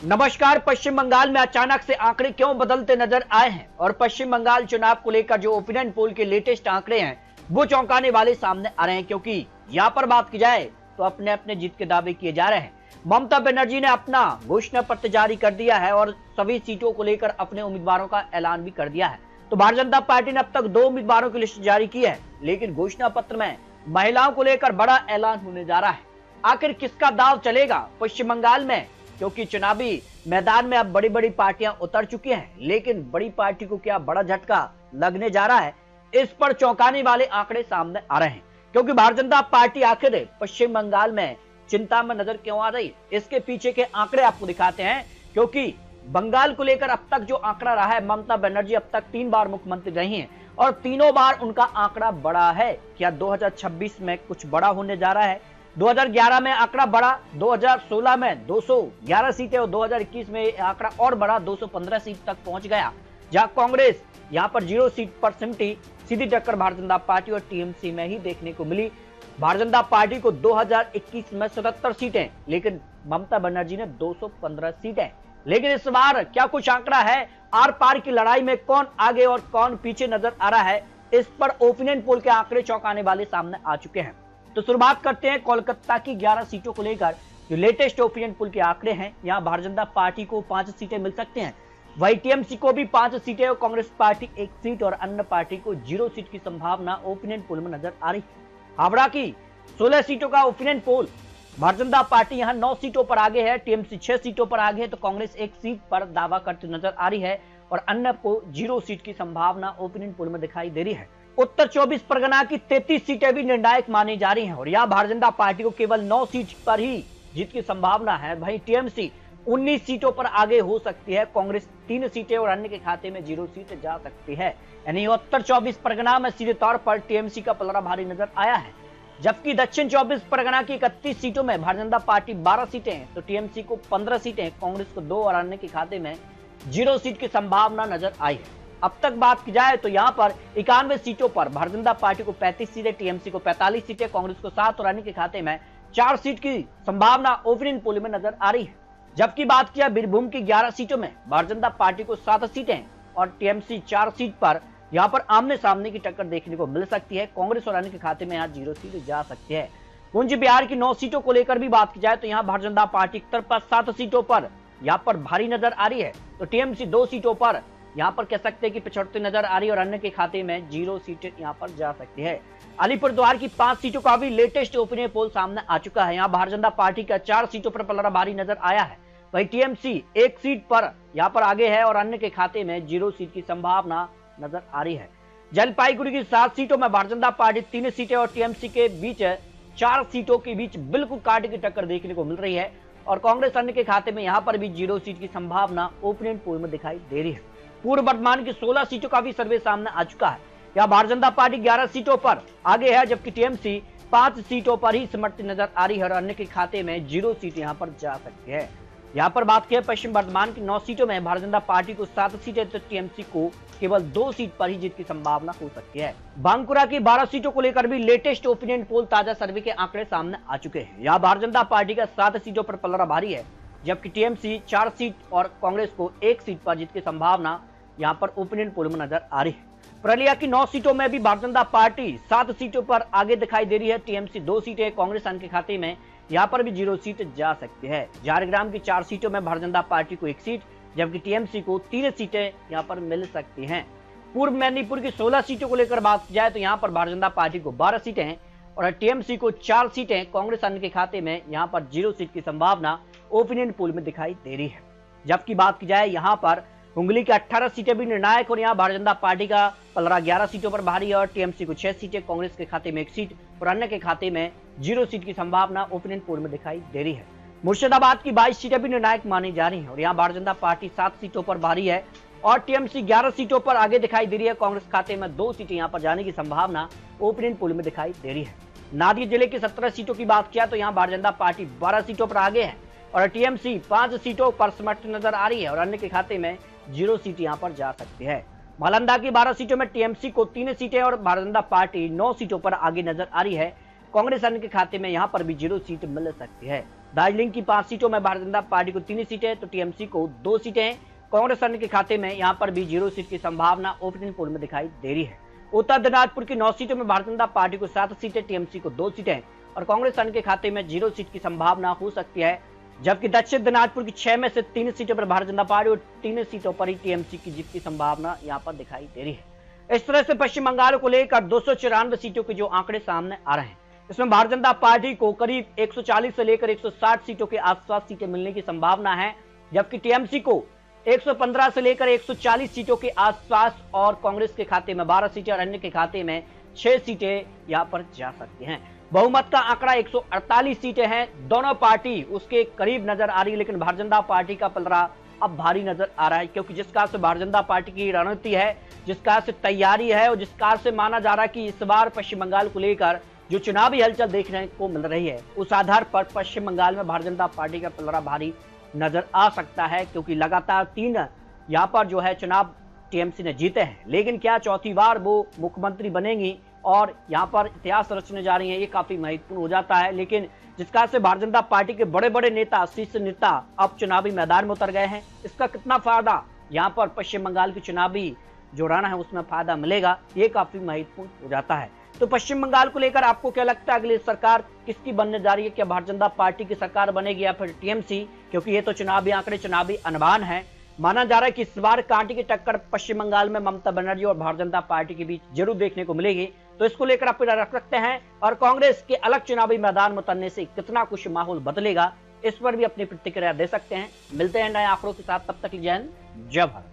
नमस्कार। पश्चिम बंगाल में अचानक से आंकड़े क्यों बदलते नजर आए हैं और पश्चिम बंगाल चुनाव को लेकर जो ओपिनियन पोल के लेटेस्ट आंकड़े हैं वो चौंकाने वाले सामने आ रहे हैं, क्योंकि यहाँ पर बात की जाए तो अपने अपने जीत के दावे किए जा रहे हैं। ममता बनर्जी ने अपना घोषणा पत्र जारी कर दिया है और सभी सीटों को लेकर अपने उम्मीदवारों का ऐलान भी कर दिया है। तो भारतीय जनता पार्टी ने अब तक 2 उम्मीदवारों की लिस्ट जारी की है, लेकिन घोषणा पत्र में महिलाओं को लेकर बड़ा ऐलान होने जा रहा है। आखिर किसका दाव चलेगा पश्चिम बंगाल में, क्योंकि चुनावी मैदान में अब बड़ी बड़ी पार्टियां उतर चुकी हैं, लेकिन बड़ी पार्टी को क्या बड़ा झटका लगने जा रहा है, इस पर चौंकाने वाले आंकड़े सामने आ रहे हैं। क्योंकि भारतीय जनता पार्टी आखिर पश्चिम बंगाल में चिंता में नजर क्यों आ रही है, इसके पीछे के आंकड़े आपको दिखाते हैं। क्योंकि बंगाल को लेकर अब तक जो आंकड़ा रहा है, ममता बनर्जी अब तक 3 बार मुख्यमंत्री रही हैं और तीनों बार उनका आंकड़ा बड़ा है। क्या 2026 में कुछ बड़ा होने जा रहा है? 2011 में आंकड़ा बढ़ा, 2016 में 211 सीटें और 2021 में आंकड़ा और बढ़ा, 215 सीट तक पहुंच गया, जहां कांग्रेस यहां पर 0 सीट पर सिमटी। सीधी टक्कर भारतीय जनता पार्टी और टीएमसी में ही देखने को मिली। भारतीय जनता पार्टी को 2021 में 77 सीटें, लेकिन ममता बनर्जी ने 215 सीटें। लेकिन इस बार क्या कुछ आंकड़ा है? आर पार की लड़ाई में कौन आगे और कौन पीछे नजर आ रहा है, इस पर ओपिनियन पोल के आंकड़े चौंकाने वाले सामने आ चुके हैं। तो शुरुआत करते हैं कोलकाता की 11 सीटों को लेकर जो लेटेस्ट ओपिनियन पोल के आंकड़े हैं। यहां भारतीय जनता पार्टी को 5 सीटें मिल सकते हैं, वही टीएमसी को भी 5 सीटें और कांग्रेस पार्टी 1 सीट और अन्य पार्टी को 0 सीट की संभावना ओपिनियन पोल में नजर आ रही है। हावड़ा की 16 सीटों का opinion poll, Bharatiya Janata party यहां 9 सीटों पर आगे है, टीएमसी 6 सीटों पर आगे है, तो कांग्रेस 1 सीट पर दावा करती नजर आ रही है और अन्य को 0 सीट की संभावना ओपिनियन पोल में दिखाई दे रही है। उत्तर 24 परगना की 33 सीटें भी निर्णायक मानी जा रही हैं और यहां भारतीय जनता पार्टी को केवल 9 सीट पर ही जीत की संभावना है। वहीं टीएमसी 19 सीटों पर आगे हो सकती है, कांग्रेस 3 सीटें और अन्य के खाते में 0 सीट जा सकती है। यानी उत्तर 24 परगना में सीधे तौर पर टीएमसी का पलड़ा भारी नजर आया है, जबकि दक्षिण 24 परगना की 31 सीटों में भारतीय जनता पार्टी 12 सीटें, तो टीएमसी को 15 सीटें, कांग्रेस को 2 और अन्य के खाते में 0 सीट की संभावना नजर आई है। अब तक बात की जाए तो यहां पर 91 सीटों पर भारतीय जनता पार्टी को 35 सीटें, टीएमसी को 45 सीटें, कांग्रेस को 7 और अन्य के खाते में 4 सीट की संभावना ओपिनियन पोल में नजर आ रही है। जबकि बात किया बीरभूम की 11 सीटों में भारतीय जनता पार्टी को 7 सीटें और टीएमसी 4 सीट पर यहां पर आमने सामने की टक्कर देखने को मिल सकती है। कांग्रेस और अन्य के खाते में यहां 0 सीट जा सकती है। कुंज बिहार की 9 सीटों को लेकर भी बात की जाए तो यहां भारतीय जनता पार्टी एक तरफा 7 सीटों पर यहां पर भारी नजर आ रही है, तो टीएमसी 2 सीटों पर यहां पर कह सकते हैं कि पिछड़ती नजर आ रही है और अन्य के खाते में 0 सीटें यहां पर जा सकती है। अलीपुरद्वार की 5 सीटों का भी लेटेस्ट ओपिनियन पोल सामने आ चुका है। यहां भारतीय जनता पार्टी का 4 सीटों पर पलड़ा भारी नजर आया है, वही टीएमसी 1 सीट पर यहां पर आगे है और अन्य के खाते में 0 सीट की संभावना नजर आ रही है। जलपाईगुड़ी की 7 सीटों में भारतीय जनता पार्टी 3 सीटें और टीएमसी के बीच 4 सीटों के बीच बिल्कुल कांटे की टक्कर देखने को मिल रही है और कांग्रेस अन्य के खाते में यहां पर भी 0 सीट की संभावना ओपिनियन पोल में दिखाई दे रही है। पूर्व वर्तमान की 16 सीटों का भी सर्वे सामने आ चुका है। यहां भारतीय जनता पार्टी 11 सीटों पर आगे है, जबकि टीएमसी 5 सीटों पर ही सिमटती नजर आ रही है और अन्य के खाते में 0 सीट यहां पर जा सकती है। यहां पर बात की पश्चिम वर्तमान की 9 सीटों में भारतीय जनता पार्टी को 7 सीटें, तो टीएमसी को केवल 2 सीट पर ही जीत की संभावना हो सकती है। बांकुरा की 12 सीटों को लेकर भी लेटेस्ट ओपिनियन पोल ताजा सर्वे के आंकड़े सामने आ चुके हैं। यहां भारतीय जनता पार्टी का 7 सीटों पर पलड़ा भारी है, जबकि टीएमसी 4 सीट और कांग्रेस को 1 सीट पर जीत की संभावना यहां पर ओपिनियन पोल में नजर आ रही है। पुरुलिया की 9 सीटों में भी भारतीय जनता पार्टी 7 सीटों पर आगे दिखाई दे रही है, टीएमसी 2 सीटें, कांग्रेस अन्य के खाते में यहां पर भी 0 सीट जा सकती है। झारग्राम की 4 सीटों में भारतीय जनता पार्टी को 1 सीट, जबकि टीएमसी को 3 सीटें यहां पर मिल सकती हैं। पूर्व मेदिनीपुर की 16 सीटों को लेकर बात की जाए तो यहां पर भारतीय जनता पार्टी को 12 सीटें और टीएमसी को 4 सीटें, कांग्रेस अन्य के खाते में यहां पर 0 सीट की संभावना ओपिनियन पोल में दिखाई दे रही है। जबकि बात की जाए यहां पर हुंगली की 18 सीटें भी निर्णायक और यहां भारतीय जनता पार्टी का पलड़ा 11 सीटों पर भारी है और टीएमसी को 6 सीटें, कांग्रेस के खाते में 1 सीट और अन्य के खाते में 0 सीट की संभावना ओपिनियन पोल में दिखाई दे रही है। मुर्शिदाबाद की 22 सीटें भी निर्णायक मानी जा रही हैं और यहां भारतीय जनता पार्टी 7 सीटों पर भारी है और टीएमसी 11 सीटों पर आगे दिखाई दे रही है। कांग्रेस खाते में 2 सीटें यहां पर जाने की संभावना ओपिनियन पोल में दिखाई दे रही है। नादिया जिले की 17 सीटों की बात किया तो यहां भारतीय जनता पार्टी 12 सीटों पर आगे है और टीएमसी 5 सीटों पर सिमटती नजर आ रही है और अन्य के खाते में 0 सीट यहां पर जा सकती है। नालंदा की 12 सीटों में टीएमसी को 3 सीटें और भारतीय जनता पार्टी 9 सीटों पर आगे नजर आ रही है। कांग्रेस अन्य के खाते में यहां पर भी 0 सीट मिल सकती है। दार्जिलिंग की 5 सीटों में भारतीय जनता पार्टी को 3 सीटें तो टीएमसी को 2 सीटें हैं। कांग्रेस अन्य के खाते में यहां पर भी 0 सीट की संभावना ओपिनियन पोल में दिखाई दे रही है। उत्तर दिनाजपुर की 9 सीटों में भारतीय जनता पार्टी को 7 सीटें, टीएमसी को 2 सीटें और कांग्रेस अन्य के खाते में 0 सीट की संभावना हो सकती है। जबकि दक्षिण दिनाजपुर की 6 में से 3 सीटों पर भारतीय जनता पार्टी और 3 सीटों पर ही टीएमसी की जीत की संभावना यहां पर दिखाई दे रही है। इस तरह से पश्चिम बंगाल को लेकर 294 सीटों के जो आंकड़े सामने आ रहे हैं, इसमें भारतीय जनता पार्टी को करीब 140 से लेकर 160 सीटों के आसपास सीटें मिलने की संभावना है, जबकि टीएमसी को 115 से लेकर 140 सीटों के आसपास और कांग्रेस के खाते में 12 सीटें और अन्य के खाते में 6 सीटें यहां पर जा सकती हैं। बहुमत का आंकड़ा 148 सीटें हैं। दोनों पार्टी उसके करीब नजर आ रही है, लेकिन भारतीय जनता पार्टी का पलड़ा अब भारी नजर आ रहा है, क्योंकि जिस कार से भारतीय जनता पार्टी की रणनीति है, जिस कार से तैयारी है और जिस कार से माना जा रहा है कि इस बार पश्चिम बंगाल को लेकर जो चुनावी हलचल देखने को मिल रही है, उस आधार पर पश्चिम बंगाल में भारतीय जनता पार्टी का पलड़ा भारी नजर आ सकता है, क्योंकि लगातार 3 यहाँ पर जो है चुनाव टीएमसी ने जीते हैं, लेकिन क्या चौथी बार वो मुख्यमंत्री बनेंगी और यहाँ पर इतिहास रचने जा रही है, ये काफी महत्वपूर्ण हो जाता है। लेकिन जिस कारण से भारतीय जनता पार्टी के बड़े बड़े नेता, शीर्ष नेता अब चुनावी मैदान में उतर गए हैं, इसका कितना फायदा यहाँ पर पश्चिम बंगाल की चुनावी जो रण है उसमें फायदा मिलेगा, ये काफी महत्वपूर्ण हो जाता है। तो पश्चिम बंगाल को लेकर आपको क्या लगता है, अगली सरकार किसकी बनने जा रही है? क्या भारतीय जनता पार्टी की सरकार बनेगी या फिर टीएमसी? क्योंकि ये तो चुनावी आंकड़े, चुनावी अनुमान है। माना जा रहा है कि इस बार कांटे की टक्कर पश्चिम बंगाल में ममता बनर्जी और भारतीय जनता पार्टी के बीच जरूर देखने को मिलेगी। तो इसको लेकर आप रख सकते हैं, और कांग्रेस के अलग चुनावी मैदान में उतरने से कितना कुछ माहौल बदलेगा, इस पर भी अपनी प्रतिक्रिया दे सकते हैं। मिलते हैं नए आंकड़ों के साथ, तब तक जय हिंद, जय भारत।